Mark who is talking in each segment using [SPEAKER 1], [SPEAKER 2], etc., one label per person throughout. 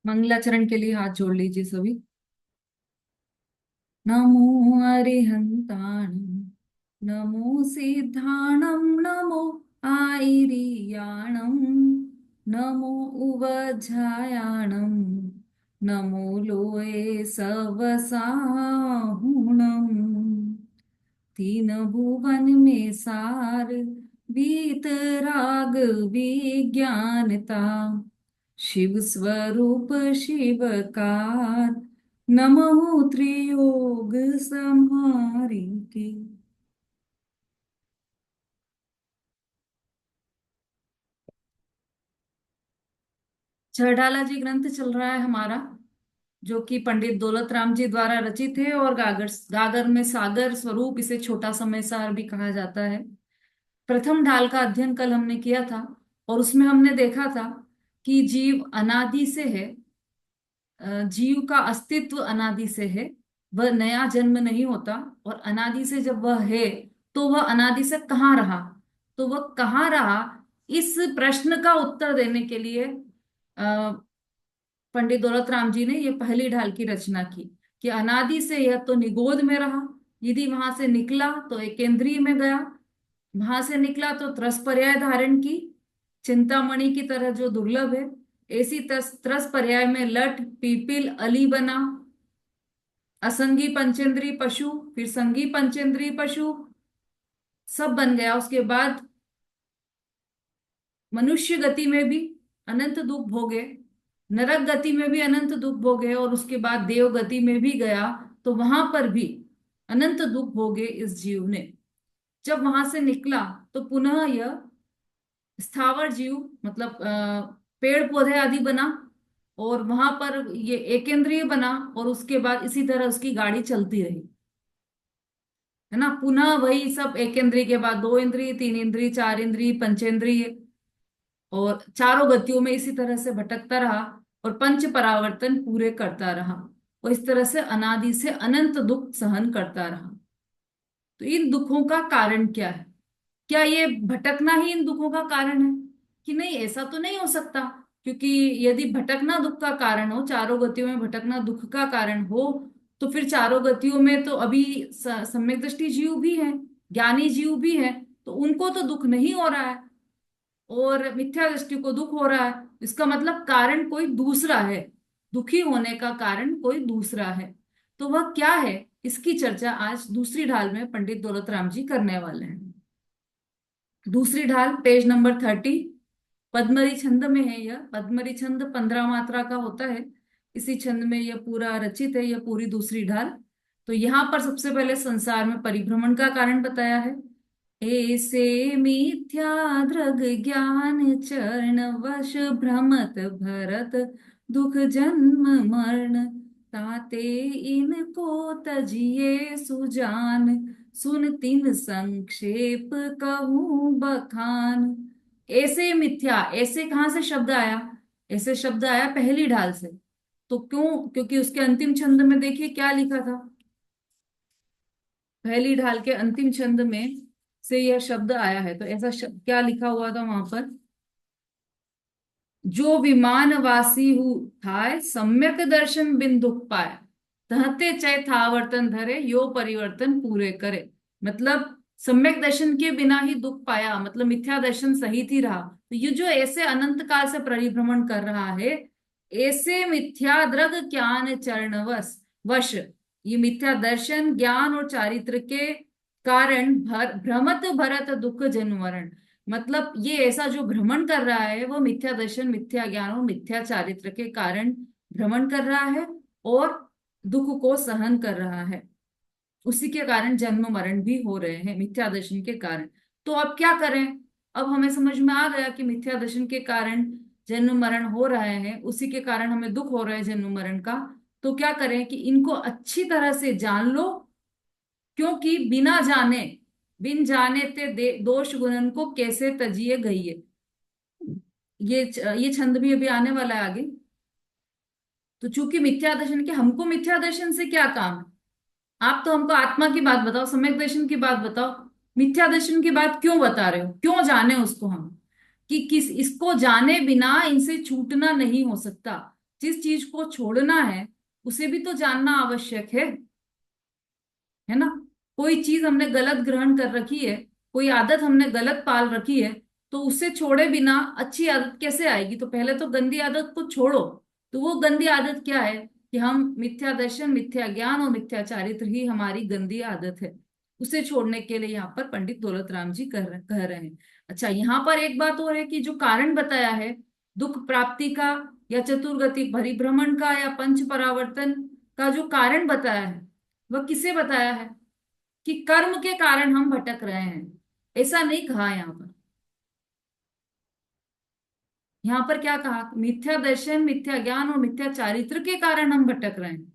[SPEAKER 1] मंगलाचरण के लिए हाथ जोड़ लीजिए सभी। नमो अरिहंताणं, नमो सिद्धाणं, नमो आयिरियाणं, नमो उवझायाणं, नमो लोये सवसाहुणम्। तीन भुवन में सार, वीतराग विज्ञानता, शिव स्वरूप शिवकार, नमो त्रियोग संहारी के। छड़ाला जी ग्रंथ चल रहा है हमारा, जो कि पंडित दौलत राम जी द्वारा रचित है, और गागर गागर में सागर स्वरूप, इसे छोटा समय सार भी कहा जाता है। प्रथम ढाल का अध्ययन कल हमने किया था, और उसमें हमने देखा था कि जीव अनादि से है। जीव का अस्तित्व अनादि से है। वह नया जन्म नहीं होता। और अनादि से जब वह है, तो वह अनादि से कहाँ रहा, तो वह कहाँ रहा, इस प्रश्न का उत्तर देने के लिए पंडित दौलत राम जी ने ये पहली ढाल की रचना की, कि अनादि से यह तो निगोद में रहा, यदि वहां से निकला तो एकेंद्रीय में गया, वहां से निकला तो त्रस पर्याय धारण की, चिंतामणि की तरह जो दुर्लभ है, ऐसी त्रस त्रस पर्याय में लठ पीपिल अली बना, असंगी पंचेंद्रीय पशु, फिर संगी पंचेंद्रीय पशु, सब बन गया। उसके बाद मनुष्य गति में भी अनंत दुख भोगे, नरक गति में भी अनंत दुख भोगे, और उसके बाद देव गति में भी गया, तो वहां पर भी अनंत दुख भोगे इस जीव ने। जब वहां से निकला तो पुनः यह स्थावर जीव, मतलब पेड़ पौधे आदि बना, और वहां पर ये एकेंद्रीय बना, और उसके बाद इसी तरह उसकी गाड़ी चलती रही, है ना। पुनः वही सब एकेंद्रीय के बाद दो इंद्रिय, तीन इंद्रिय, चार इंद्रिय, पंचेंद्रिय, और चारों गतियों में इसी तरह से भटकता रहा, और पंच परावर्तन पूरे करता रहा, और इस तरह से अनादि से अनंत दुख सहन करता रहा। तो इन दुखों का कारण क्या है? क्या ये भटकना ही इन दुखों का कारण है? कि नहीं, ऐसा तो नहीं हो सकता। क्योंकि यदि भटकना दुख का कारण हो, चारों गतियों में भटकना दुख का कारण हो, तो फिर चारों गतियों में तो अभी सम्यक दृष्टि जीव भी है, ज्ञानी जीव भी है, तो उनको तो दुख नहीं हो रहा है, और मिथ्या दृष्टि को दुख हो रहा है। इसका मतलब कारण कोई दूसरा है, दुखी होने का कारण कोई दूसरा है। तो वह क्या है, इसकी चर्चा आज दूसरी ढाल में पंडित दौलत राम जी करने वाले हैं। दूसरी ढाल पेज नंबर 30, पद्मरी छंद में है। यह पद्मरी छंद 15 मात्रा का होता है। इसी छंद में यह पूरा रचित है, यह पूरी दूसरी ढाल। तो यहाँ पर सबसे पहले संसार में परिभ्रमण का कारण बताया है। ऐसे मिथ्या दृग ज्ञान चरण वश भ्रमत भरत, दुख जन्म मरण, ताते इनको तजिए सुजान, सुन तिन संक्षेप कहूं बखान। ऐसे मिथ्या, ऐसे कहाँ से शब्द आया? ऐसे शब्द आया पहली ढाल से। तो क्यों? क्योंकि उसके अंतिम छंद में देखिए क्या लिखा था। पहली ढाल के अंतिम छंद में से यह शब्द आया है। तो ऐसा क्या लिखा हुआ था वहां पर? जो विमानवासी हु थाय, सम्यक दर्शन बिन दुख पाए, तहते चै थावर्तन धरे, यो परिवर्तन पूरे करे। मतलब सम्यक दर्शन के बिना ही दुख पाया, मतलब मिथ्या दर्शन सहित ही रहा। तो ये जो ऐसे अनंत काल से परिभ्रमण कर रहा है, ऐसे मिथ्या द्रग ज्ञान चरणवश वश, ये मिथ्या दर्शन, ज्ञान और चारित्र के कारण भ्रमत भरत दुख जन्मरण, मतलब ये ऐसा जो भ्रमण कर रहा है, वो मिथ्या दर्शन, मिथ्या ज्ञान और मिथ्या चारित्र के कारण भ्रमण कर रहा है, और दुख को सहन कर रहा है। उसी के कारण जन्म मरण भी हो रहे हैं, मिथ्या दर्शन के कारण। तो अब क्या करें? अब हमें समझ में आ गया कि मिथ्या दर्शन के कारण जन्म मरण हो रहे हैं, उसी के कारण हमें दुख हो रहा है जन्म मरण का। तो क्या करें कि इनको अच्छी तरह से जान लो, क्योंकि बिना जाने, बिन जाने ते दोष गुणन को कैसे तजिए गईये। ये छंद भी अभी आने वाला है आगे। तो चूंकि मिथ्या दर्शन के, हमको मिथ्या दर्शन से क्या काम है? आप तो हमको आत्मा की बात बताओ, सम्यक दर्शन की बात बताओ। मिथ्या दर्शन की बात क्यों बता रहे हो? क्यों जाने उसको हम? कि किस इसको जाने बिना इनसे छूटना नहीं हो सकता। जिस चीज को छोड़ना है उसे भी तो जानना आवश्यक है ना। कोई चीज हमने गलत ग्रहण कर रखी है, कोई आदत हमने गलत पाल रखी है, तो उसे छोड़े बिना अच्छी आदत कैसे आएगी? तो पहले तो गंदी आदत को छोड़ो। तो वो गंदी आदत क्या है कि हम मिथ्या दर्शन, मिथ्या ज्ञान और मिथ्या चारित्र ही हमारी गंदी आदत है। उसे छोड़ने के लिए यहाँ पर पंडित दौलत राम जी कह रहे हैं। अच्छा, यहाँ पर एक बात और है कि जो कारण बताया है दुख प्राप्ति का या चतुर्गति परिभ्रमण का या पंच परावर्तन का, जो कारण बताया है वह किसे बताया है? कि कर्म के कारण हम भटक रहे हैं, ऐसा नहीं कहा यहाँ पर। यहाँ पर क्या कहा? मिथ्या दर्शन, मिथ्या ज्ञान और मिथ्या चारित्र के कारण हम भटक रहे हैं,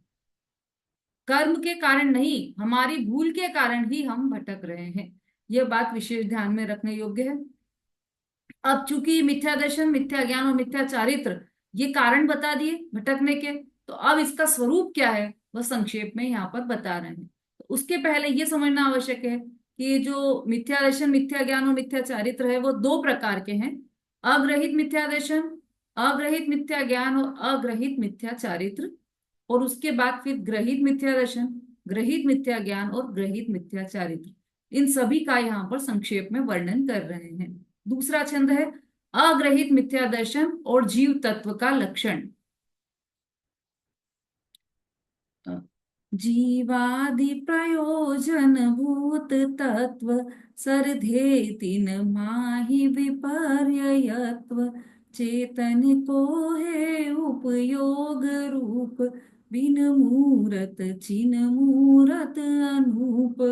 [SPEAKER 1] कर्म के कारण नहीं, हमारी भूल के कारण ही हम भटक रहे हैं। यह बात विशेष ध्यान में रखने योग्य है। अब चूंकि मिथ्या दर्शन, मिथ्या ज्ञान और मिथ्या चारित्र ये कारण बता दिए भटकने के, तो अब इसका स्वरूप क्या है वह संक्षेप में यहाँ पर बता रहे हैं। तो उसके पहले ये समझना आवश्यक है कि जो मिथ्या दर्शन, मिथ्या ज्ञान और मिथ्या चारित्र है वो दो प्रकार के हैं। अग्रहित मिथ्या दर्शन, अग्रहित मिथ्या ज्ञान और अग्रहित मिथ्या चारित्र। और उसके बाद फिर ग्रहित मिथ्या दर्शन, ग्रहित मिथ्या ज्ञान और ग्रहित मिथ्या चारित्र, इन सभी का यहाँ पर संक्षेप में वर्णन कर रहे हैं। दूसरा छंद है अग्रहित मिथ्या दर्शन और जीव तत्व का लक्षण। जीवादि प्रयोजन भूत तत्व सरधे तीन माहि विपर्ययत्व, चेतन को है उपयोग रूप, बिन मूरत चिन मूरत अनूप।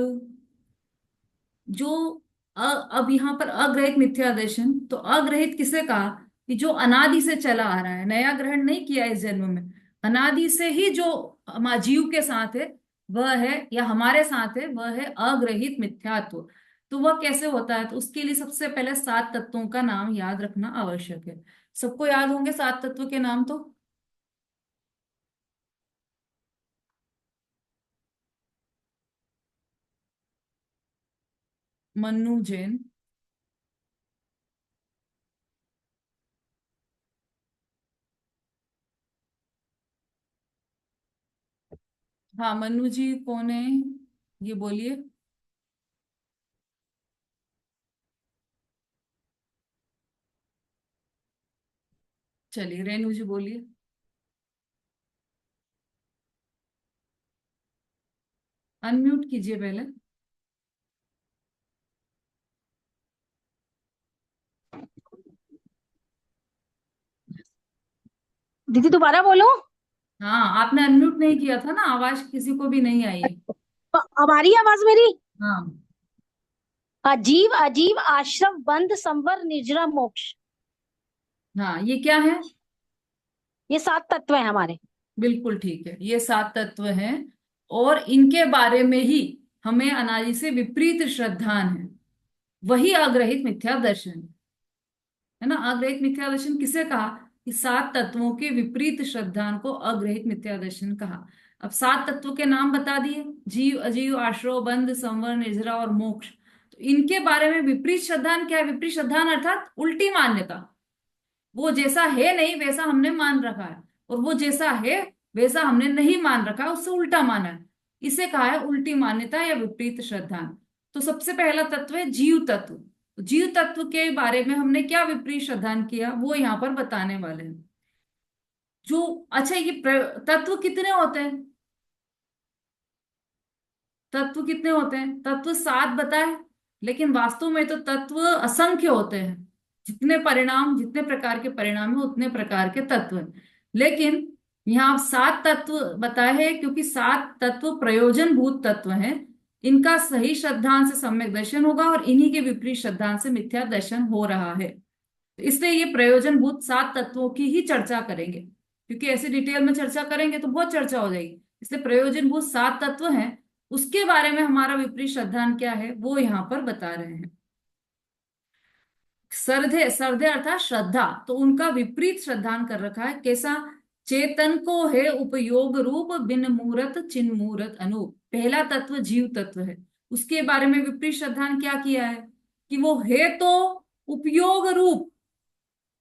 [SPEAKER 1] जो अब यहाँ पर अग्रहित मिथ्या दर्शन, तो अग्रहित किसे कहा? कि जो अनादि से चला आ रहा है, नया ग्रहण नहीं किया इस जन्म में, अनादि से ही जो जीव के साथ है वह है, या हमारे साथ है वह है अग्रहित मिथ्यात्व। तो वह कैसे होता है? तो उसके लिए सबसे पहले सात तत्वों का नाम याद रखना आवश्यक है। सबको याद होंगे सात तत्व के नाम तो? मन्नू जैन। हाँ, मन्नू जी कौन है ये बोलिए। चलिए रेनू जी बोलिए। अनम्यूट कीजिए पहले।
[SPEAKER 2] दीदी दोबारा बोलो।
[SPEAKER 1] हाँ, आपने अनम्यूट नहीं किया था ना, आवाज किसी को भी नहीं आई है।
[SPEAKER 2] अब आ रही है आवाज मेरी?
[SPEAKER 1] हाँ।
[SPEAKER 2] अजीब अजीब आश्रम बंद संवर निर्जरा मोक्ष,
[SPEAKER 1] हाँ, ये क्या है?
[SPEAKER 2] ये सात तत्व है हमारे।
[SPEAKER 1] बिल्कुल ठीक है, ये सात तत्व हैं। और इनके बारे में ही हमें अनादि से विपरीत श्रद्धान है, वही अग्रहित मिथ्या दर्शन है ना। अग्रहित मिथ्या दर्शन किसे कहा? कि सात तत्वों के विपरीत श्रद्धान को अग्रहित मिथ्या दर्शन कहा। अब सात तत्वों के नाम बता दिए, जीव, अजीव, आश्रव, बंध, संवर, निर्जरा और मोक्ष। तो इनके बारे में विपरीत श्रद्धान क्या है? विपरीत श्रद्धान अर्थात उल्टी मान्यता। वो जैसा है नहीं वैसा हमने मान रखा है, और वो जैसा है वैसा हमने नहीं मान रखा है, उससे उल्टा माना है। इसे कहा है उल्टी मान्यता या विपरीत श्रद्धा। तो सबसे पहला तत्व है जीव तत्व। तो जीव तत्व के बारे में हमने क्या विपरीत श्रद्धान किया वो यहाँ पर बताने वाले हैं। जो अच्छा, ये तत्व कितने होते हैं? तत्व कितने होते हैं? तत्व सात बताए, लेकिन वास्तव में तो तत्व असंख्य होते हैं। जितने परिणाम, जितने प्रकार के परिणाम है उतने प्रकार के तत्व हैं। लेकिन यहाँ सात तत्व बताए हैं क्योंकि सात तत्व प्रयोजन भूत तत्व हैं। इनका सही श्रद्धांश से सम्यक दर्शन होगा और इन्हीं के विपरीत श्रद्धांश से मिथ्या दर्शन हो रहा है। तो इसलिए ये प्रयोजन भूत सात तत्वों की ही चर्चा करेंगे, क्योंकि ऐसे डिटेल में चर्चा करेंगे तो बहुत चर्चा हो जाएगी। इसलिए प्रयोजन भूत सात तत्व हैं, उसके बारे में हमारा विपरीत श्रद्धान क्या है वो यहाँ पर बता रहे हैं। श्रद्धे, श्रद्धे अर्थात श्रद्धा, तो उनका विपरीत श्रद्धान कर रखा है। कैसा? चेतन को है उपयोग रूप, बिन मूरत चिन मूरत अनूप। पहला तत्व जीव तत्व है, उसके बारे में विपरीत श्रद्धान क्या किया है? कि वो है तो उपयोग रूप,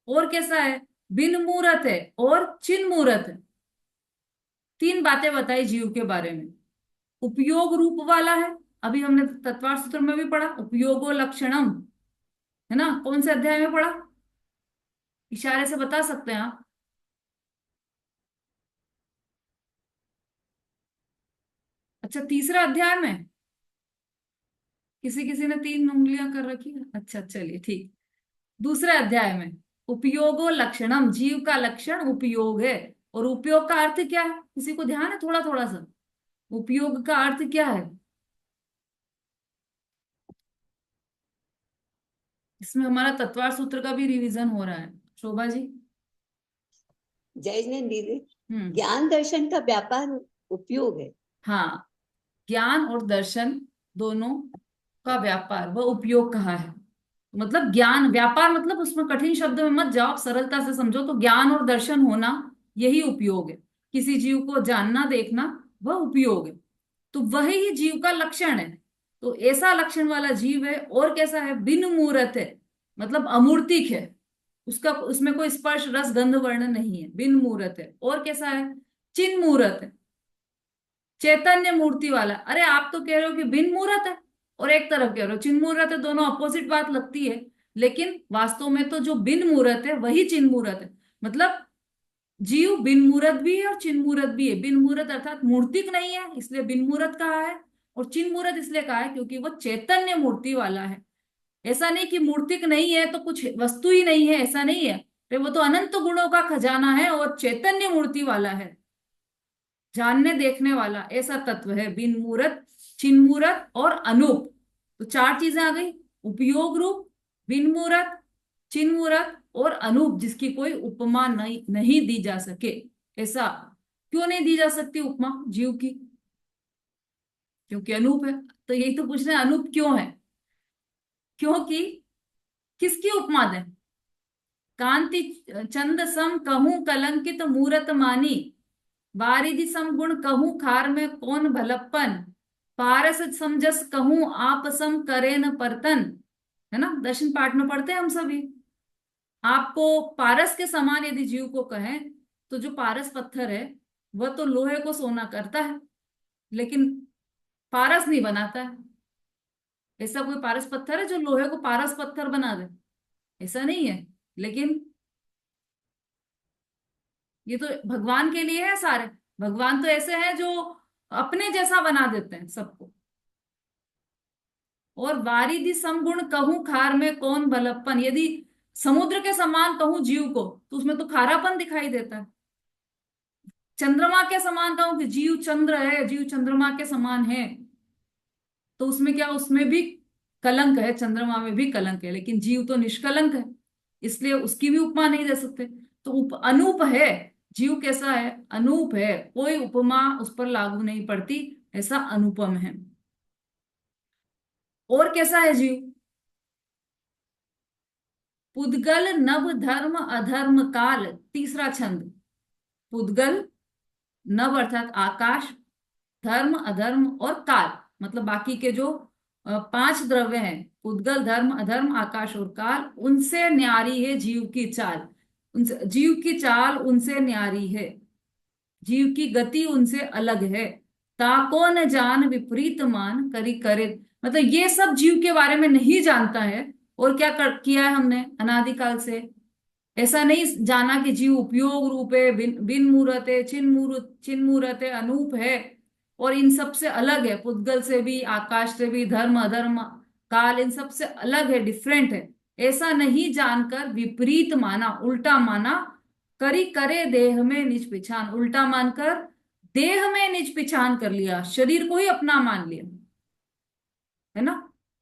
[SPEAKER 1] और कैसा है? बिन मूरत है और चिन मूरत है। तीन बातें बताई जीव के बारे में। उपयोग रूप वाला है, अभी हमने तत्वार्थ सूत्र में भी पढ़ा, उपयोगो लक्षणम, है ना? कौन से अध्याय में पढ़ा? इशारे से बता सकते हैं आप। अच्छा, तीसरा अध्याय में। किसी किसी ने तीन उंगलियां कर रखी है, अच्छा चलिए ठीक। दूसरे अध्याय में उपयोगो लक्षणम, जीव का लक्षण उपयोग है। और उपयोग का अर्थ क्या है, किसी को ध्यान है? थोड़ा थोड़ा सा उपयोग का अर्थ क्या है? इसमें हमारा तत्वार्थ सूत्र का भी रिवीजन हो रहा है, शोभा जी।
[SPEAKER 3] जय ने दीदी,
[SPEAKER 1] हम्म।
[SPEAKER 3] ज्ञान दर्शन का व्यापार उपयोग है।
[SPEAKER 1] हाँ, ज्ञान और दर्शन दोनों का व्यापार व उपयोग कहा है। मतलब ज्ञान व्यापार, मतलब उसमें कठिन शब्द में मत जाओ, सरलता से समझो। तो ज्ञान और दर्शन होना, यही उपयोग है। किसी जीव को जानना देखना, वह उपयोग है। तो वही ही जीव का लक्षण है। तो ऐसा लक्षण वाला जीव है। और कैसा है? बिन मूर्त है, मतलब अमूर्तिक है। उसका उसमें कोई स्पर्श रस गंध वर्ण नहीं है, बिन मूर्त है। और कैसा है? चिन मूर्त है, चैतन्य मूर्ति वाला। अरे आप तो कह रहे हो कि बिन मूर्त है, और एक तरफ कह रहे हो चिन मूर्त है, दोनों अपोजिट बात लगती है। लेकिन वास्तव में तो जो बिन मूर्त है वही चिन मूर्त है। मतलब जीव बिन मूर्त भी है और चिन मूर्त भी है। बिन मूर्त अर्थात मूर्तिक नहीं है, इसलिए बिन मूर्त कहा है। और चिन मूर्त इसलिए कहा है क्योंकि वो चैतन्य मूर्ति वाला है। ऐसा नहीं कि मूर्तिक नहीं है तो कुछ वस्तु ही नहीं है, ऐसा नहीं है। तो वो तो अनंत गुणों का खजाना है और चैतन्य मूर्ति वाला है, जानने देखने वाला, ऐसा तत्व है बिन मूर्त, चिन मूर्त और अनूप। तो चार चीजें आ गई। उपयोग रूप, बिन मूर्त, चिन मूर्त और अनूप, जिसकी कोई उपमा नहीं दी जा सके। ऐसा क्यों नहीं दी जा सकती उपमा जीव की? क्योंकि अनूप है। तो यही तो पूछ रहे हैं, अनूप क्यों है? क्योंकि किसकी उपमा दें? कांति चंद सम कहूं कलंकित मूरत मानी, वारिधि सम गुण कहूं खार में कौन भलप्पन, पारस समझस कहूं आप सम करे न परतन। है ना, दर्शन पाठ में पढ़ते हैं हम सभी। आपको पारस के समान यदि जीव को कहें, तो जो पारस पत्थर है वह तो लोहे को सोना करता है, लेकिन पारस नहीं बनाता है। ऐसा कोई पारस पत्थर है जो लोहे को पारस पत्थर बना दे? ऐसा नहीं है। लेकिन ये तो भगवान के लिए है सारे। भगवान तो ऐसे हैं जो अपने जैसा बना देते हैं सबको। और वारिधि समगुण कहूं खार में कौन भलप्पन, यदि समुद्र के समान कहूं जीव को, तो उसमें तो खारापन दिखाई देता है। चंद्रमा के समान कहूं कि जीव चंद्र है, जीव चंद्रमा के समान है, तो उसमें क्या, उसमें भी कलंक है, चंद्रमा में भी कलंक है। लेकिन जीव तो निष्कलंक है, इसलिए उसकी भी उपमा नहीं दे सकते। तो अनूप है। जीव कैसा है? अनूप है, कोई उपमा उस पर लागू नहीं पड़ती, ऐसा अनुपम है। और कैसा है जीव? पुद्गल नभ धर्म अधर्म काल, तीसरा छंद। पुद्गल, नभ अर्थात आकाश, धर्म अधर्म और काल, मतलब बाकी के जो पांच द्रव्य हैं, पुद्गल धर्म अधर्म आकाश और काल, उनसे न्यारी है जीव की चाल। उनसे जीव की चाल उनसे न्यारी है, जीव की गति उनसे अलग है। ताको न जान विपरीत मान करी करे, मतलब ये सब जीव के बारे में नहीं जानता है। और क्या किया है हमने अनादिकाल से? ऐसा नहीं जाना कि जीव उपयोग रूप है, बिन मूरत है, चिन मूरत है, अनूप है, और इन सब से अलग है, पुद्गल से भी, आकाश से भी, धर्म अधर्म काल, इन सब से अलग है, डिफरेंट है। ऐसा नहीं जानकर विपरीत माना, उल्टा माना। करी करे देह में निज पिछान, उल्टा मानकर देह में निज पिछान कर लिया, शरीर को ही अपना मान लिया। है ना?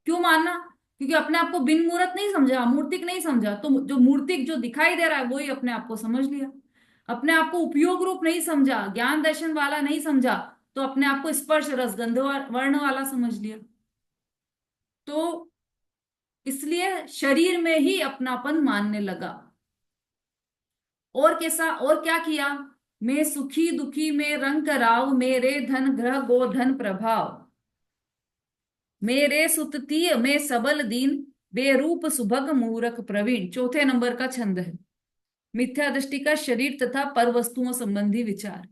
[SPEAKER 1] क्यों मानना? क्योंकि अपने आप को बिन मूर्त नहीं समझा, मूर्तिक नहीं समझा। तो जो मूर्तिक जो दिखाई दे रहा है वही अपने आप को समझ लिया। अपने आप को उपयोग रूप नहीं समझा, ज्ञान दर्शन वाला नहीं समझा, तो अपने आप को स्पर्श रस गंध वर्ण वाला समझ लिया। तो इसलिए शरीर में ही अपनापन मानने लगा। और कैसा, और क्या किया? मैं सुखी दुखी में रंग कराव, मेरे धन ग्रह गोधन प्रभाव, मेरे सुततीय में सबल दीन, बेरूप सुभग मूरख प्रवीण, चौथे नंबर का छंद है। मिथ्या दृष्टि का शरीर तथा पर वस्तुओं संबंधी विचार।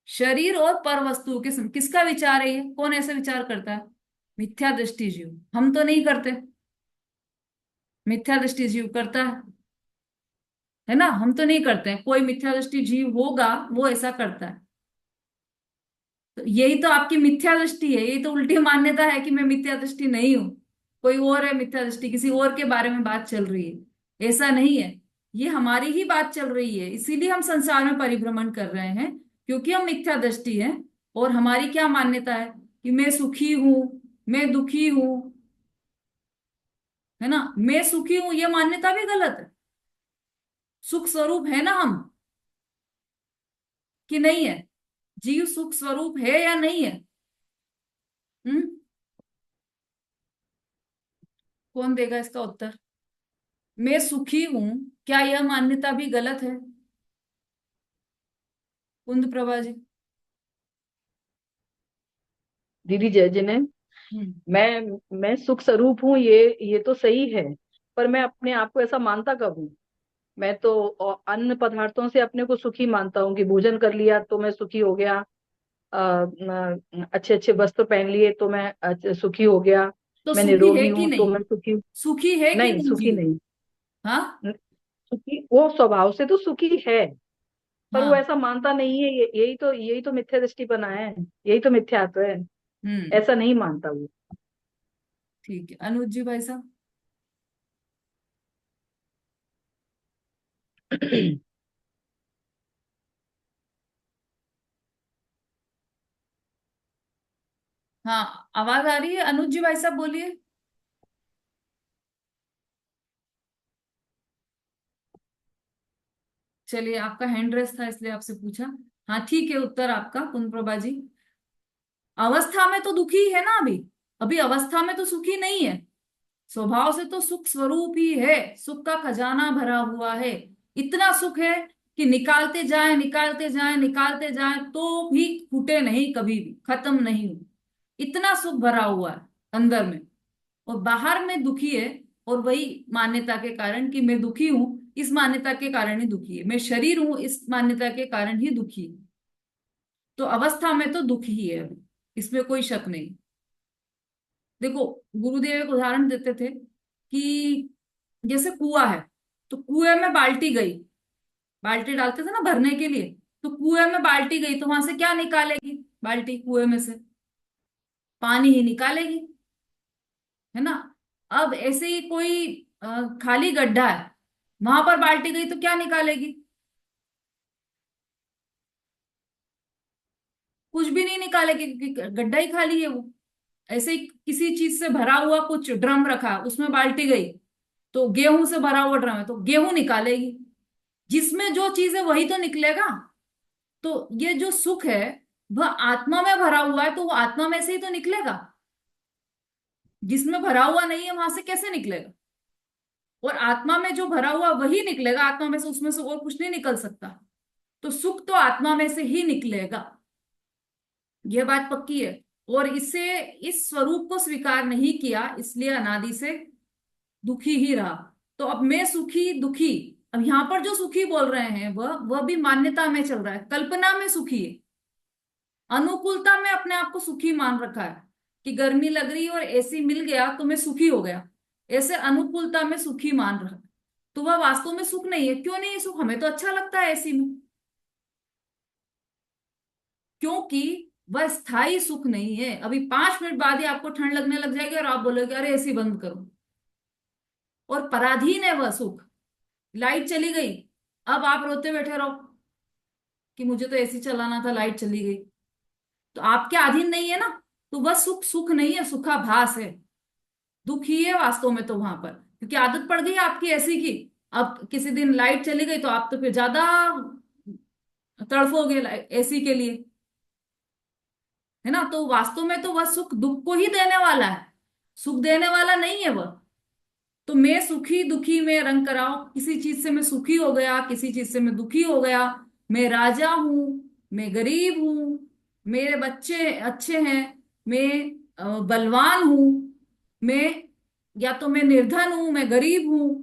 [SPEAKER 1] शरीर और पर वस्तुओं के किसका विचार है ये? कौन ऐसे विचार करता है? मिथ्या दृष्टि जीव। हम तो नहीं करते, मिथ्या दृष्टि जीव करता है ना। हम तो नहीं करते हैं, कोई मिथ्या दृष्टि जीव होगा वो ऐसा करता है। तो यही तो आपकी मिथ्या दृष्टि है, यही तो उल्टी मान्यता है कि मैं मिथ्या दृष्टि नहीं हूं, कोई और है मिथ्या दृष्टि, किसी और के बारे में बात चल रही है। ऐसा नहीं है, ये हमारी ही बात चल रही है, इसीलिए हम संसार में परिभ्रमण कर रहे हैं, क्योंकि हम मिथ्या दृष्टि हैं। और हमारी क्या मान्यता है कि मैं सुखी हूं, मैं दुखी हूं, है ना। मैं सुखी हूं ये मान्यता भी गलत है। सुख स्वरूप है ना हम, कि नहीं है? जीव सुख स्वरूप है या नहीं है? हम्म। कौन देगा इसका उत्तर? मैं सुखी हूं, क्या यह मान्यता भी गलत है? कुंद प्रभा जी।
[SPEAKER 4] दीदी जय जिने।
[SPEAKER 1] हम्म।
[SPEAKER 4] मैं सुख स्वरूप हूँ, ये तो सही है। पर मैं अपने आप को ऐसा मानता कब हूँ? मैं तो अन्य पदार्थों से अपने को सुखी मानता हूँ कि भोजन कर लिया तो मैं सुखी हो गया, अच्छे अच्छे वस्त्र पहन लिए तो मैं सुखी हो गया,
[SPEAKER 1] तो
[SPEAKER 4] मैं
[SPEAKER 1] सुखी है
[SPEAKER 4] निरोगी
[SPEAKER 1] कि
[SPEAKER 4] हूँ तो
[SPEAKER 1] नहीं?
[SPEAKER 4] मैं सुखी।
[SPEAKER 1] सुखी है कि
[SPEAKER 4] नहीं,
[SPEAKER 1] नहीं
[SPEAKER 4] सुखी
[SPEAKER 1] जीव?
[SPEAKER 4] नहीं।
[SPEAKER 1] हाँ।
[SPEAKER 4] सुखी वो स्वभाव से तो सुखी है, पर वो
[SPEAKER 1] हाँ।
[SPEAKER 4] ऐसा मानता नहीं है। यही तो मिथ्या दृष्टि बना है, यही तो मिथ्यात्व है।
[SPEAKER 1] हम्म।
[SPEAKER 4] ऐसा नहीं मानता वो।
[SPEAKER 1] ठीक है, अनुज जी भाई साहब। हाँ, आवाज आ रही है? अनुज जी भाई साहब बोलिए। चलिए, आपका हैंड रेस था इसलिए आपसे पूछा। हाँ ठीक है, उत्तर आपका कुंद प्रभा जी। अवस्था में तो दुखी है ना अभी, अभी अवस्था में तो सुखी नहीं है। स्वभाव से तो सुख स्वरूप ही है, सुख का खजाना भरा हुआ है। इतना सुख है कि निकालते जाए निकालते जाए निकालते जाए तो भी फूटे नहीं, कभी भी खत्म नहीं हो। इतना सुख भरा हुआ है अंदर में, और बाहर में दुखी है। और वही मान्यता के कारण कि मैं दुखी हूं, इस मान्यता के कारण ही दुखी है। मैं शरीर हूं, इस मान्यता के कारण ही दुखी है। तो अवस्था में तो दुख ही है अभी, इसमें कोई शक नहीं। देखो, गुरुदेव एक उदाहरण देते थे कि जैसे कुआं है, तो कुएं में बाल्टी गई, बाल्टी डालते थे ना भरने के लिए, तो कुएं में बाल्टी गई तो वहां से क्या निकालेगी? बाल्टी कुएं में से पानी ही निकालेगी, है ना। अब ऐसे ही कोई खाली गड्ढा है, वहां पर बाल्टी गई तो क्या निकालेगी? कुछ भी नहीं निकालेगी, क्योंकि गड्ढा ही खाली है वो। ऐसे ही किसी चीज से भरा हुआ कुछ ड्रम रखा, उसमें बाल्टी गई, तो गेहूं से भरा हुआ ड्रम है तो गेहूं निकालेगी। जिसमें जो चीज है वही तो निकलेगा। तो ये जो सुख है वह आत्मा में भरा हुआ है, तो वो आत्मा में से ही तो निकलेगा। जिसमें भरा हुआ नहीं है वहां से कैसे निकलेगा? और आत्मा में जो भरा हुआ वही निकलेगा, आत्मा में से, उसमें से और कुछ नहीं निकल सकता। तो सुख तो आत्मा में से ही निकलेगा, यह बात पक्की है। और इसे, इस स्वरूप को स्वीकार नहीं किया, इसलिए अनादि से दुखी ही रहा। तो अब मैं सुखी दुखी, अब यहां पर जो सुखी बोल रहे हैं वह भी मान्यता में चल रहा है, कल्पना में सुखी है। अनुकूलता में अपने आप को सुखी मान रखा है कि गर्मी लग रही और एसी मिल गया तो मैं सुखी हो गया, ऐसे अनुकूलता में सुखी मान रहा है। तो वह वास्तव में सुख नहीं है। क्यों नहीं है सुख? हमें तो अच्छा लगता है एसी में, क्योंकि वह स्थायी सुख नहीं है। अभी 5 मिनट बाद ही आपको ठंड लगने लग जाएगी और आप बोलोगे अरे एसी बंद करो। और पराधीन है वह सुख। लाइट चली गई, अब आप रोते बैठे रहो कि मुझे तो एसी चलाना था, लाइट चली गई। तो आपके अधीन नहीं है ना। तो वह सुख सुख नहीं है, सुखाभास है। दुख ही है वास्तव में तो वहां पर, क्योंकि आदत पड़ गई आपकी ऐसी की। अब किसी दिन लाइट चली गई तो आप तो फिर ज्यादा तड़फोगे एसी के लिए, है ना। तो वास्तव में तो वह सुख दुख को ही देने वाला है, सुख देने वाला नहीं है वह। तो मैं सुखी दुखी में रंग कराओ, किसी चीज से मैं सुखी हो गया, किसी चीज से मैं दुखी हो गया। मैं राजा हूं, मैं गरीब हूं, मेरे बच्चे अच्छे हैं, मैं बलवान हूं, मैं, या तो मैं निर्धन हूं, मैं गरीब हूं,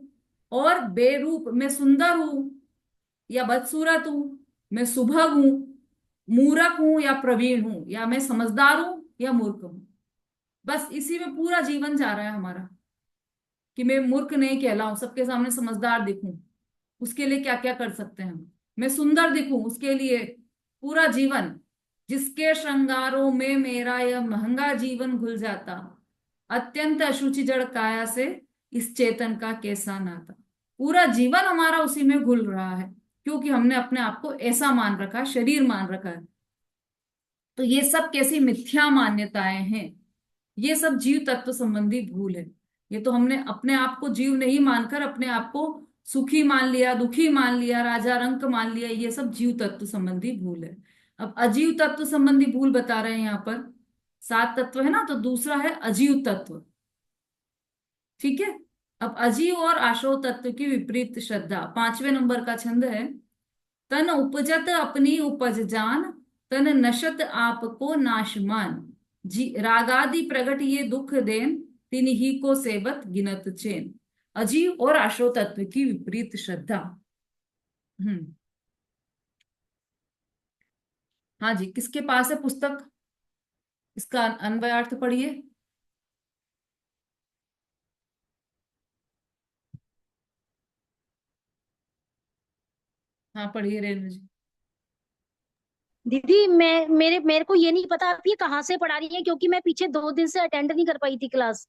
[SPEAKER 1] और बेरूप मैं सुंदर हूं, या बदसूरत हूं, मैं सुभग हूं, मूर्ख हूं या प्रवीण हूं, या मैं समझदार हूं या मूर्ख हूं। बस इसी में पूरा जीवन जा रहा है हमारा, कि मैं मूर्ख नहीं कहलाऊं, सबके सामने समझदार दिखूं, उसके लिए क्या क्या कर सकते हैं हम। मैं सुंदर दिखूं, उसके लिए पूरा जीवन, जिसके श्रृंगारों में मेरा यह महंगा जीवन घुल जाता, अत्यंत अशुचि जड़ काया से इस चेतन का कैसा नाता। पूरा जीवन हमारा उसी में घुल रहा है, क्योंकि हमने अपने आप को ऐसा मान रखा है, शरीर मान रखा है। तो ये सब कैसी मिथ्या मान्यताएं हैं, ये सब जीव तत्व संबंधी भूल है। ये तो हमने अपने आप को जीव नहीं मानकर अपने आप को सुखी मान लिया, दुखी मान लिया, राजा रंक मान लिया, ये सब जीव तत्व संबंधी भूल है। अब अजीव तत्व संबंधी भूल बता रहे हैं यहाँ पर। 7 तत्व है ना, तो दूसरा है अजीव तत्व। ठीक है। अब अजीव और आशो तत्व की विपरीत श्रद्धा, 5वें नंबर का छंद है। तन उपजत अपनी उपज जान, तन नशत आपको नाशमान, जी रागादि प्रगट ये दुख देन, तिन्ही को सेवत गिनत चैन। अजीव और आशो तत्व की विपरीत श्रद्धा। हम्म। हाँ जी, किसके पास है पुस्तक? इसका अन्वयार्थ पढ़िए। हाँ पढ़िए रेणु जी।
[SPEAKER 2] दीदी मैं मेरे मेरे को ये नहीं पता आप ये कहाँ से पढ़ा रही हैं, क्योंकि मैं पीछे 2 दिन से अटेंड नहीं कर पाई थी क्लास।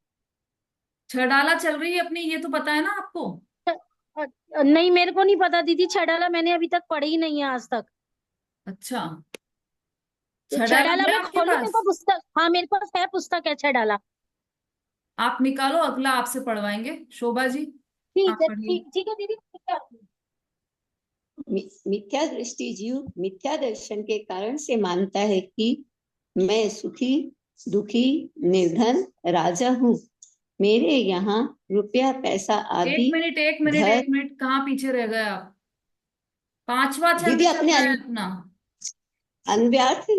[SPEAKER 1] छड़ाला चल रही है अपनी, ये तो पता है ना आपको।
[SPEAKER 2] नहीं, मेरे को नहीं पता दीदी, छड़ाला मैंने अभी तक पढ़ी ही नहीं है आज तक।
[SPEAKER 1] अच्छा,
[SPEAKER 2] तो
[SPEAKER 1] छड़ाला
[SPEAKER 2] छड़ाला
[SPEAKER 1] है
[SPEAKER 2] मैं
[SPEAKER 1] आपके
[SPEAKER 2] खोलू, मेरे को
[SPEAKER 1] पास?
[SPEAKER 2] पुस्तक, हाँ मेरे पास है पुस्तक है छड़ाला।
[SPEAKER 1] आप निकालो, अगला आपसे पढ़वाएंगे। शोभा जी, आप
[SPEAKER 2] ठीक है,
[SPEAKER 1] पढ़िए।
[SPEAKER 2] ठीक ठीक है दीदी।
[SPEAKER 3] मिथ्या दृष्टि जीव मिथ्या दर्शन के कारण से मानता है कि मैं सुखी, दुखी, निर्धन, राजा हूँ। मेरे यहाँ रुपया, पैसा
[SPEAKER 1] एक
[SPEAKER 3] आदि,
[SPEAKER 1] मिनट एक मिनट
[SPEAKER 3] घर।
[SPEAKER 1] एक मिनट, कहाँ पीछे रह गए आप? 5वां छंद
[SPEAKER 3] दीदी
[SPEAKER 1] चल
[SPEAKER 3] अपने
[SPEAKER 1] रहा है अपना।
[SPEAKER 3] अन्व्यार्थ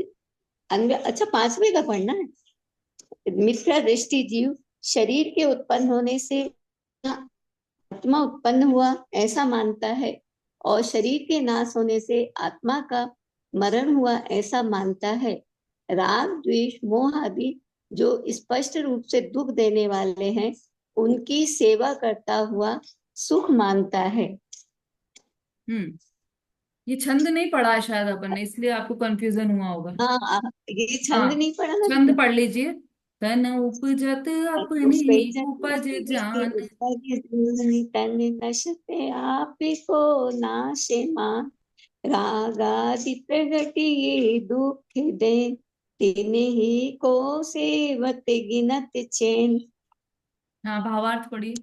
[SPEAKER 3] अच्छा 5वें का पढ़ना है। मिथ्या दृष्टि जीव शरीर के उत्पन्न होने से आत्मा उत्पन्न हुआ ऐसा मानता है, और शरीर के नाश होने से आत्मा का मरण हुआ ऐसा मानता है। राग, द्वेष, मोह आदि जो स्पष्ट रूप से दुख देने वाले हैं, उनकी सेवा करता हुआ सुख मानता है।
[SPEAKER 1] हम्म। ये छंद नहीं पढ़ा है शायद अपन ने, इसलिए आपको कंफ्यूजन हुआ होगा।
[SPEAKER 3] हाँ, ये छंद
[SPEAKER 1] हाँ,
[SPEAKER 3] नहीं पढ़ा ना
[SPEAKER 1] छंद
[SPEAKER 3] दीदी।
[SPEAKER 1] पढ़ लीजिए। तन उपजत अपनी उपज जान।
[SPEAKER 3] तन नशते आप को नाश मान, रागादि प्रगटिये दुख दे, तिन्ही को सेवत गिनत चैन।
[SPEAKER 1] हाँ, भावार्थ पढ़िए।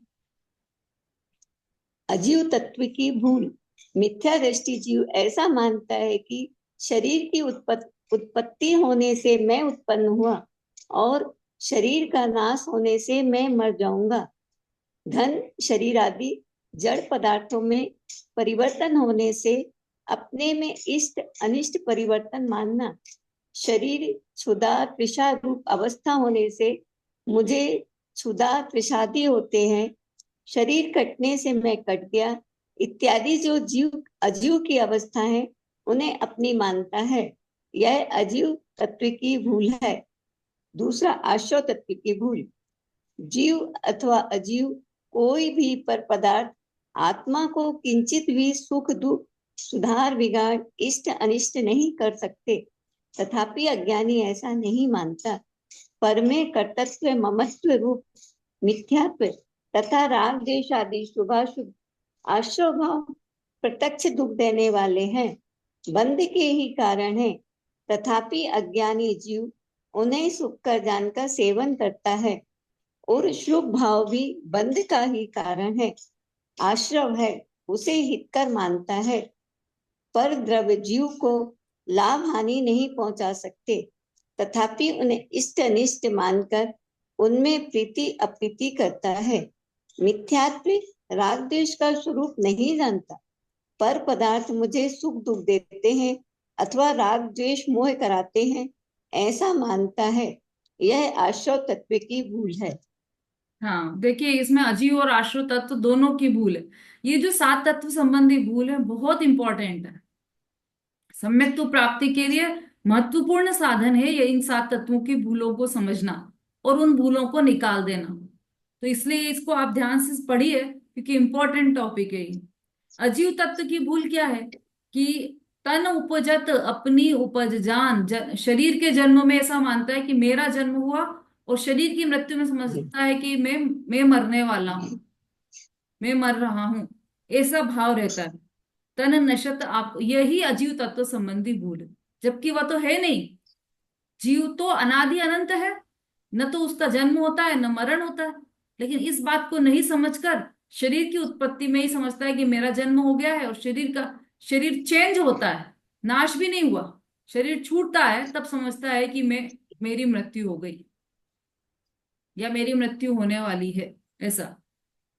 [SPEAKER 3] अजीव तत्व की भूल। मिथ्या दृष्टि जीव ऐसा मानता है कि शरीर की उत्पत्ति होने से मैं उत्पन्न हुआ, और शरीर का नाश होने से मैं मर जाऊंगा। धन, शरीर आदि जड़ पदार्थों में परिवर्तन होने से अपने में इष्ट अनिष्ट परिवर्तन मानना। शरीर क्षुधा त्रिषा रूप अवस्था होने से मुझे क्षुधा त्रिषादि होते हैं, शरीर कटने से मैं कट गया, इत्यादि जो जीव अजीव की अवस्था है, उन्हें अपनी मानता है। यह अजीव तत्व की भूल है। दूसरा, आश्रव तत्व की भूल। जीव अथवा अजीव कोई भी पर पदार्थ आत्मा को किंचित भी सुख दुख, सुधार बिगाड़, इष्ट अनिष्ट नहीं कर सकते। तथापि अज्ञानी ऐसा नहीं मानता। पर में कर्तृत्व, ममत्व रूप मिथ्यात्व तथा राग द्वेष आदि शुभाशुभ आश्रव भाव प्रत्यक्ष दुख देने वाले हैं, बंध के ही कारण है। तथापि अज्ञानी जीव उन्हें सुख कर जानकर सेवन करता है, और शुभ भाव भी बंध का ही कारण है, आश्रव है, उसे हितकर मानता है। पर द्रव्य जीव को लाभ हानि नहीं पहुंचा सकते, तथापि उन्हें इष्ट अनिष्ट मानकर उनमें प्रीति अप्रीति करता है। मिथ्यात्व राग द्वेष का स्वरूप नहीं जानता। पर पदार्थ मुझे सुख दुख देते हैं अथवा राग द्वेष मोह कराते हैं, ऐसा मानता है। यह आश्रव तत्व की भूल है।
[SPEAKER 1] हाँ देखिए, इसमें अजीव और आश्रव तत्व दोनों की भूल है। ये जो सात तत्व संबंधी भूल है बहुत इंपॉर्टेंट है। सम्यक्त्व प्राप्ति के लिए महत्वपूर्ण साधन है ये इन सात तत्वों की भूलों को समझना और उन भूलों को निकाल देना। तो इसलिए इसको आप ध्यान से पढ़िए क्योंकि इंपॉर्टेंट टॉपिक है ये। अजीव तत्व की भूल क्या है कि तन उपजत अपनी उपज जान, शरीर के जन्म में ऐसा मानता है कि मेरा जन्म हुआ, और शरीर की मृत्यु में समझता है कि मैं मरने वाला हूँ, मैं मर रहा हूँ, ऐसा भाव रहता है। तन नशत आप, यही अजीव तत्व संबंधी भूल है, जबकि वह तो है नहीं। जीव तो अनादि अनंत है, न तो उसका जन्म होता है न मरण होता है, लेकिन इस बात को नहीं समझकर शरीर की उत्पत्ति में ही समझता है कि मेरा जन्म हो गया है, और शरीर चेंज होता है, नाश भी नहीं हुआ, शरीर छूटता है, तब समझता है कि मेरी मृत्यु हो गई या मेरी मृत्यु होने वाली है, ऐसा।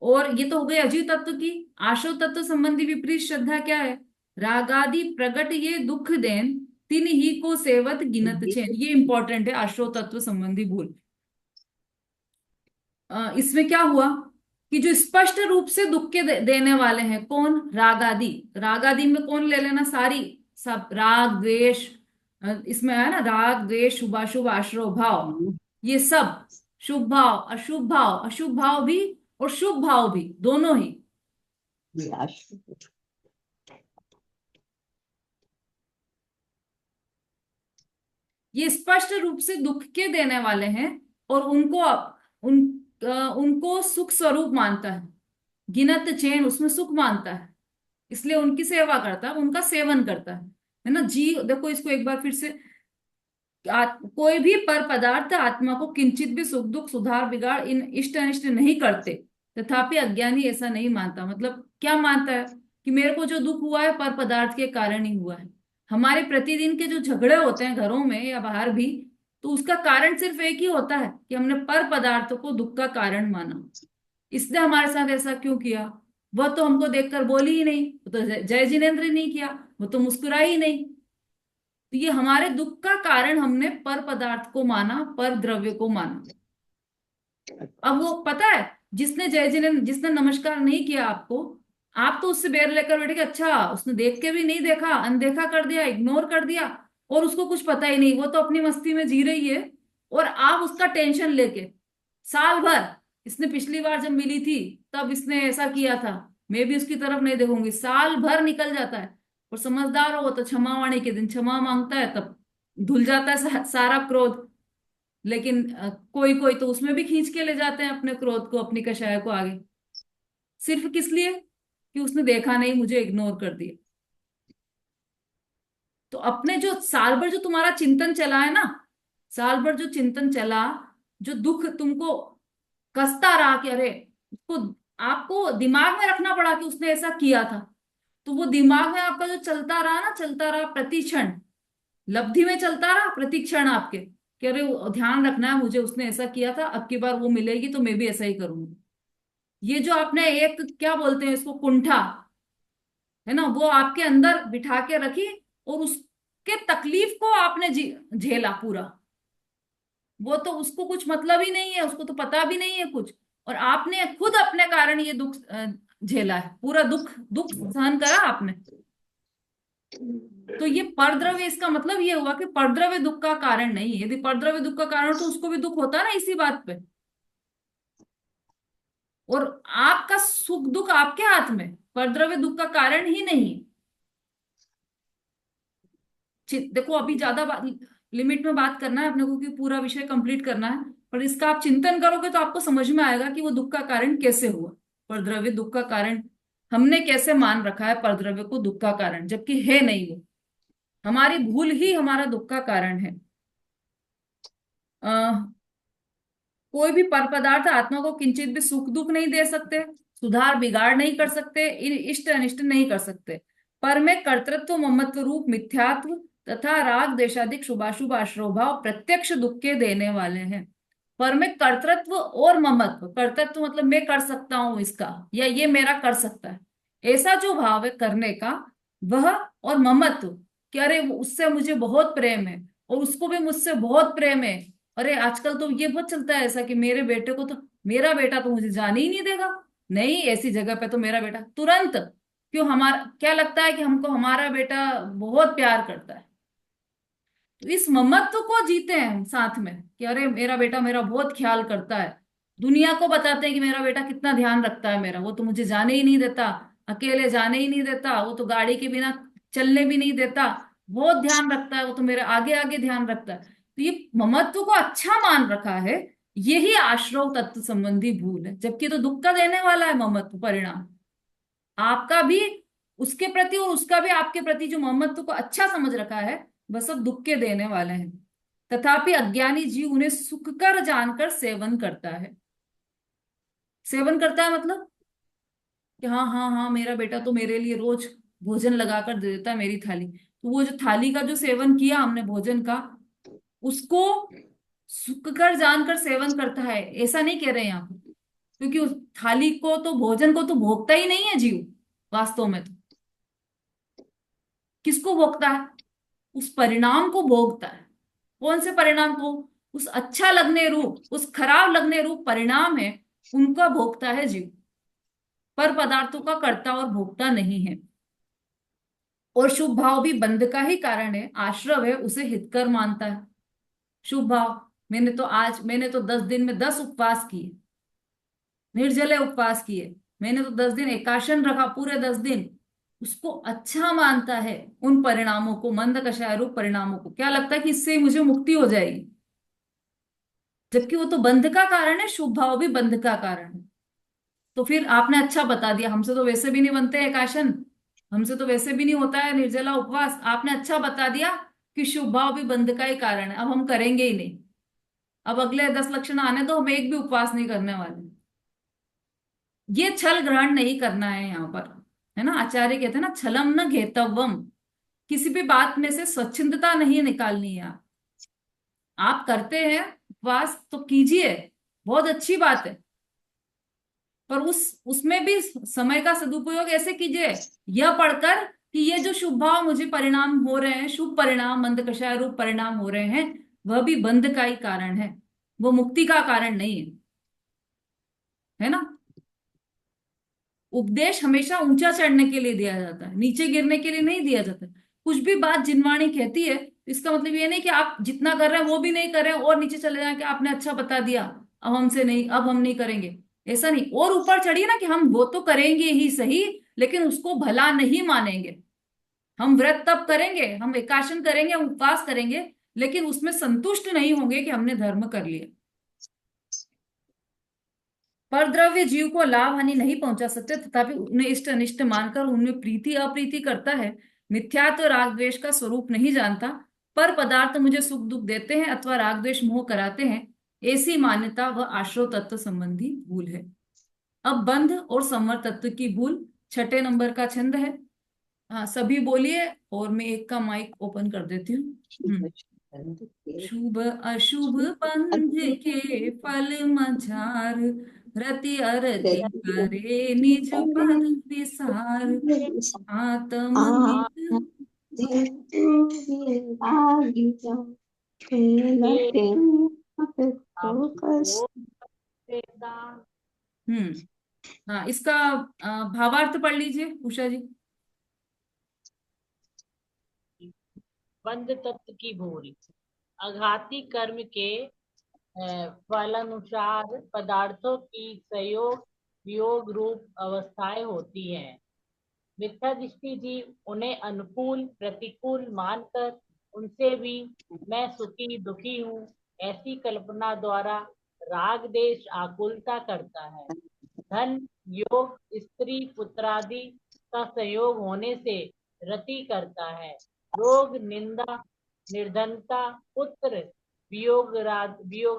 [SPEAKER 1] और ये तो हो गई अजीव तत्व की। आशव तत्व संबंधी विपरीत श्रद्धा क्या है? रागादि प्रगट ये दुख देन, तिन ही को सेवत गिनत चैन। ये इंपॉर्टेंट है आशव तत्व संबंधी भूल। इसमें क्या हुआ कि जो स्पष्ट रूप से दुख के देने वाले हैं कौन? रागादि। रागादि में कौन ले लेना? सारी, सब राग द्वेष, इसमें है ना, राग द्वेष शुभाशुभ आश्रव भाव, ये सब, शुभ भाव अशुभ भाव, अशुभ भाव भी और शुभ भाव भी, दोनों ही। ये स्पष्ट रूप से दुख के देने वाले हैं और उनको सुख स्वरूप मानता है। गिनत चैन, उसमें सुख मानता है, इसलिए उनकी सेवा करता है, उनका सेवन करता है ना। जी देखो, इसको एक बार फिर से, कोई भी पर पदार्थ आत्मा को किंचित भी सुख दुख सुधार बिगाड़ इन इष्ट अनिष्ट नहीं करते, तथापि अज्ञानी ऐसा नहीं मानता। मतलब क्या मानता है कि मेरे को जो दुख हुआ है पर पदार्थ के कारण ही हुआ है। हमारे प्रतिदिन के जो झगड़े होते हैं घरों में या बाहर भी, तो उसका कारण सिर्फ एक ही होता है कि हमने पर पदार्थ को दुख का कारण माना। इसने हमारे साथ ऐसा क्यों किया? वह तो हमको देखकर बोली ही नहीं, वो तो जय जिनेन्द्र ही नहीं किया, वो तो मुस्कुराई ही नहीं। तो ये हमारे दुख का कारण हमने पर पदार्थ को माना, पर द्रव्य को माना। अब वो पता है, जिसने नमस्कार नहीं किया आपको, आप तो उससे बैर लेकर बैठे कि अच्छा उसने देख के भी नहीं देखा, अनदेखा कर दिया, इग्नोर कर दिया, और उसको कुछ पता ही नहीं, वो तो अपनी मस्ती में जी रही है, और आप उसका टेंशन लेके साल भर, इसने पिछली बार जब मिली थी तब इसने ऐसा किया था, मैं भी उसकी तरफ नहीं देखूंगी, साल भर निकल जाता है। और समझदार हो वो तो क्षमावाणी के दिन क्षमा मांगता है, तब धुल जाता है सारा क्रोध। लेकिन कोई कोई तो उसमें भी खींच के ले जाते हैं अपने क्रोध को, अपनी कषाय को आगे, सिर्फ किस लिए कि उसने देखा नहीं, मुझे इग्नोर कर दिया। तो अपने जो साल भर जो तुम्हारा चिंतन चला है ना, साल भर जो चिंतन चला, जो दुख तुमको कसता रहा कि अरे उसको, आपको दिमाग में रखना पड़ा कि उसने ऐसा किया था, तो वो दिमाग में आपका जो चलता रहा ना, चलता रहा प्रतिक्षण, लब्धि में चलता रहा प्रतिक्षण आपके, कि अरे ध्यान रखना है मुझे, उसने ऐसा किया था, अब की बार वो मिलेगी तो मैं भी ऐसा ही करूंगी। ये जो आपने एक क्या बोलते हैं इसको, कुंठा है ना, वो आपके अंदर बिठा के रखी, और उसके तकलीफ को आपने झेला पूरा। वो तो उसको कुछ मतलब ही नहीं है, उसको तो पता भी नहीं है कुछ, और आपने खुद अपने कारण ये दुख झेला है, पूरा दुख दुख सहन करा आपने। तो ये परद्रव्य, इसका मतलब ये हुआ कि परद्रव्य दुख का कारण नहीं है। यदि परद्रव्य दुख का कारण तो उसको भी दुख होता ना इसी बात पे। और आपका सुख दुख आपके हाथ में, परद्रव्य दुख का कारण ही नहीं है। देखो अभी ज्यादा लिमिट में बात करना है अपने को, कि पूरा विषय कंप्लीट करना है, पर इसका आप चिंतन करोगे तो आपको समझ में आएगा कि वो दुख का कारण कैसे हुआ। परद्रव्य दुख का कारण हमने कैसे मान रखा है परद्रव्य को दुख का कारण, जबकि है नहीं वो, हमारी भूल ही हमारा दुख का कारण है। कोई भी पर पदार्थ आत्मा को किंचित भी सुख दुख नहीं दे सकते, सुधार बिगाड़ नहीं कर सकते, इष्ट अनिष्ट नहीं कर सकते। पर में कर्तृत्व ममत्व रूप मिथ्यात्व तथा राग देशादिक शुभाशुभ आश्रव भाव प्रत्यक्ष दुख के देने वाले हैं। पर में कर्तृत्व और ममत्व, कर्तृत्व मतलब मैं कर सकता हूं इसका, या ये मेरा कर सकता है, ऐसा जो भाव है करने का वह, और ममत्व कि अरे उससे मुझे बहुत प्रेम है और उसको भी मुझसे बहुत प्रेम है। अरे आजकल तो ये बहुत चलता है ऐसा कि मेरे बेटे को तो मेरा बेटा तो मुझे जाने ही नहीं देगा, नहीं ऐसी जगह पे तो मेरा बेटा तुरंत, क्यों, हमारा क्या लगता है कि हमको हमारा बेटा बहुत प्यार करता है, तो इस ममत्व को जीते हैं हम साथ में कि अरे मेरा बेटा मेरा बहुत ख्याल करता है, दुनिया को बताते हैं कि मेरा बेटा कितना ध्यान रखता है मेरा, वो तो मुझे जाने ही नहीं देता, अकेले जाने ही नहीं देता, वो तो गाड़ी के बिना चलने भी नहीं देता, बहुत ध्यान रखता है, वो तो मेरे आगे आगे ध्यान रखता है। तो ये ममत्व को अच्छा मान रखा है, यही आश्रव तत्व संबंधी भूल है, जबकि तो दुख का देने वाला है ममत्व परिणाम, आपका भी उसके प्रति और उसका भी आपके प्रति जो ममत्व को अच्छा समझ रखा है, वह सब दुख के देने वाले हैं। तथापि अज्ञानी जीव उन्हें सुख कर जानकर सेवन करता है। सेवन करता है मतलब कि हाँ हाँ हाँ, मेरा बेटा तो मेरे लिए रोज भोजन लगा कर दे देता है मेरी थाली, तो वो जो थाली का जो सेवन किया हमने भोजन का, उसको सुख कर जानकर सेवन करता है, ऐसा नहीं कह रहे हैं यहाँ पर, क्योंकि उस थाली को तो भोजन को तो भोगता ही नहीं है जीव, वास्तव में तो किसको भोगता है, उस परिणाम को भोगता है। कौन से परिणाम को, उस अच्छा लगने रूप उस खराब लगने रूप परिणाम है, उनका भोगता है जीव, पर पदार्थों का कर्ता और भोगता नहीं है। और शुभ भाव भी बंध का ही कारण है, आश्रव है उसे हितकर मानता है। शुभ भाव, मैंने तो 10 दिन में 10 उपवास किए, निर्जले उपवास किए, मैंने तो 10 दिन एकाशन रखा, पूरे 10 दिन, उसको अच्छा मानता है, उन परिणामों को, मंद कषाय रूप परिणामों को, क्या लगता है कि इससे मुझे मुक्ति हो जाएगी, जबकि वो तो बंध का कारण है, शुभ भाव भी बंध का कारण है। तो फिर आपने अच्छा बता दिया, हमसे तो वैसे भी नहीं बनते एकाशन, हमसे तो वैसे भी नहीं होता है निर्जला उपवास, आपने अच्छा बता दिया कि शुभ भाव भी बंध का ही कारण है, अब हम करेंगे ही नहीं, अब अगले 10 लक्षण आने दो, हम एक भी उपवास नहीं करने वाले। ये छल ग्रहण नहीं करना है यहाँ पर, है ना, आचार्य कहते हैं ना, छलम न घेतव्यम, किसी भी बात में से स्वच्छंदता नहीं निकालनी है। आप करते हैं उपवास तो कीजिए, बहुत अच्छी बात है, पर उसमें भी समय का सदुपयोग ऐसे कीजिए, यह पढ़कर कि ये जो शुभ भाव मुझे परिणाम हो रहे हैं, शुभ परिणाम मंद कषाय रूप परिणाम हो रहे हैं, वह भी बंध का ही कारण है, वो मुक्ति का कारण नहीं है, है ना। उपदेश हमेशा ऊंचा चढ़ने के लिए दिया जाता है, नीचे गिरने के लिए नहीं दिया जाता। कुछ भी बात जिनवाणी कहती है, इसका मतलब ये नहीं कि आप जितना कर रहे हैं वो भी नहीं कर रहे हैं और नीचे चले जाए कि आपने अच्छा बता दिया, अब हमसे नहीं, अब हम नहीं करेंगे, ऐसा नहीं। और ऊपर चढ़िए ना कि हम वो तो करेंगे ही सही, लेकिन उसको भला नहीं मानेंगे, हम व्रत तप करेंगे, हम एकाशन करेंगे, हम उपवास करेंगे, लेकिन उसमें संतुष्ट नहीं होंगे कि हमने धर्म कर लिया। पर द्रव्य जीव को लाभ हानि नहीं पहुंचा सकते, तथापि उन्हें इष्ट अनिष्ट मानकर उनमें प्रीति अप्रीति करता है। मिथ्यात्व राग द्वेष का स्वरूप नहीं जानता, पर पदार्थ मुझे सुख दुख देते हैं अथवा राग द्वेष मोह कराते हैं, ऐसी मान्यता वह आश्रव तत्व संबंधी भूल है। अब बंध और संवर तत्व की भूल, 6 नंबर का छंद है। हाँ, सभी बोलिए और मैं एक का माइक ओपन कर देती हूँ। शुभ अशुभ बंध के फल मझार, रति अरति करे निज पद विसार, आत्म हाँ, इसका भावार्थ पढ़ लीजिए उषा जी।
[SPEAKER 5] बंध तत्व की भूल, आघाती कर्म के फलानुसार पदार्थों की संयोग वियोग रूप अवस्थाएं होती हैं। मिथ्या दृष्टि जीव उन्हें अनुकूल प्रतिकूल मानकर उनसे भी मैं सुखी दुखी हूँ ऐसी कल्पना द्वारा राग देश आकुलता करता है। धन योग स्त्री पुत्रादि का संयोग होने से रति करता है। रोग निंदा निर्धनता पुत्र वियोग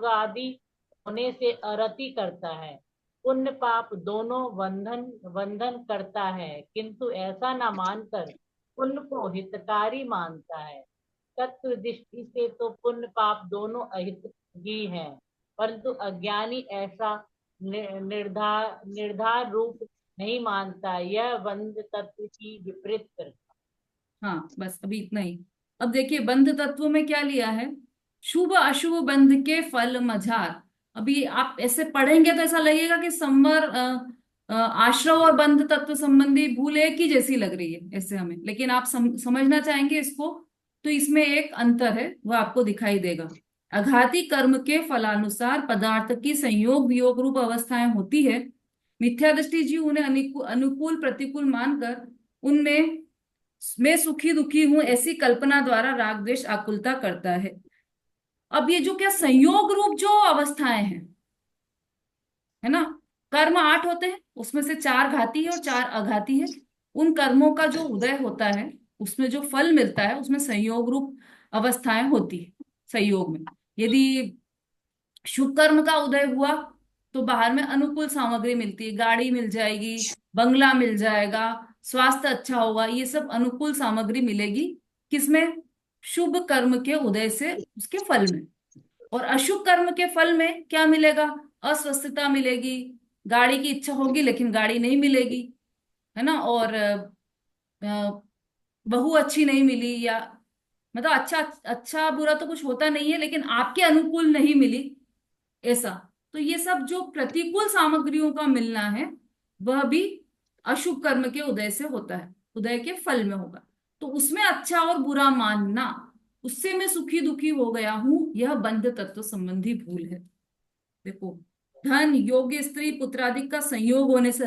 [SPEAKER 5] आदि होने से अरति करता है। पुण्य पाप दोनों बंधन करता है, किंतु ऐसा न मानकर पुण्य को हितकारी मानता है। तत्व दृष्टि से तो पुण्य पाप दोनों अहित ही हैं, परंतु अज्ञानी ऐसा निर्धार रूप नहीं मानता, यह बंध तत्व की विपरीत करता।
[SPEAKER 1] हाँ, बस अभी इतना ही। अब देखिए बंध तत्व में क्या लिया है, शुभ अशुभ बंध के फल मझार, अभी आप ऐसे पढ़ेंगे तो ऐसा लगेगा कि संवर आश्रव और बंध तत्व संबंधी भूल एक ही जैसी लग रही है ऐसे हमें, लेकिन आप समझना चाहेंगे इसको तो इसमें एक अंतर है, वो आपको दिखाई देगा। अघाती कर्म के फलानुसार पदार्थ की संयोग वियोग रूप अवस्थाएं होती है। मिथ्या दृष्टि जीव उन्हें अनुकूल प्रतिकूल मानकर उनमें मैं सुखी दुखी हूं ऐसी कल्पना द्वारा राग द्वेष आकुलता करता है। अब ये जो क्या संयोग रूप जो अवस्थाएं हैं, है ना, कर्म 8 होते हैं, उसमें से 4 घाती है और 4 अघाती है। उन कर्मों का जो उदय होता है, उसमें जो फल मिलता है, उसमें संयोग रूप अवस्थाएं होती है। संयोग में यदि शुभ कर्म का उदय हुआ तो बाहर में अनुकूल सामग्री मिलती है, गाड़ी मिल जाएगी, बंगला मिल जाएगा, स्वास्थ्य अच्छा होगा, ये सब अनुकूल सामग्री मिलेगी। किसमें? शुभ कर्म के उदय से उसके फल में। और अशुभ कर्म के फल में क्या मिलेगा? अस्वस्थता मिलेगी, गाड़ी की इच्छा होगी लेकिन गाड़ी नहीं मिलेगी, है ना, और बहू अच्छी नहीं मिली, या मतलब अच्छा अच्छा बुरा तो कुछ होता नहीं है लेकिन आपके अनुकूल नहीं मिली, ऐसा। तो ये सब जो प्रतिकूल सामग्रियों का मिलना है वह भी अशुभ कर्म के उदय से होता है, उदय के फल में होगा। तो उसमें अच्छा और बुरा मानना, उससे मैं सुखी दुखी हो गया हूं, यह बंध तत्व संबंधी भूल है। देखो, धन योग्य स्त्री पुत्रादि का संयोग होने से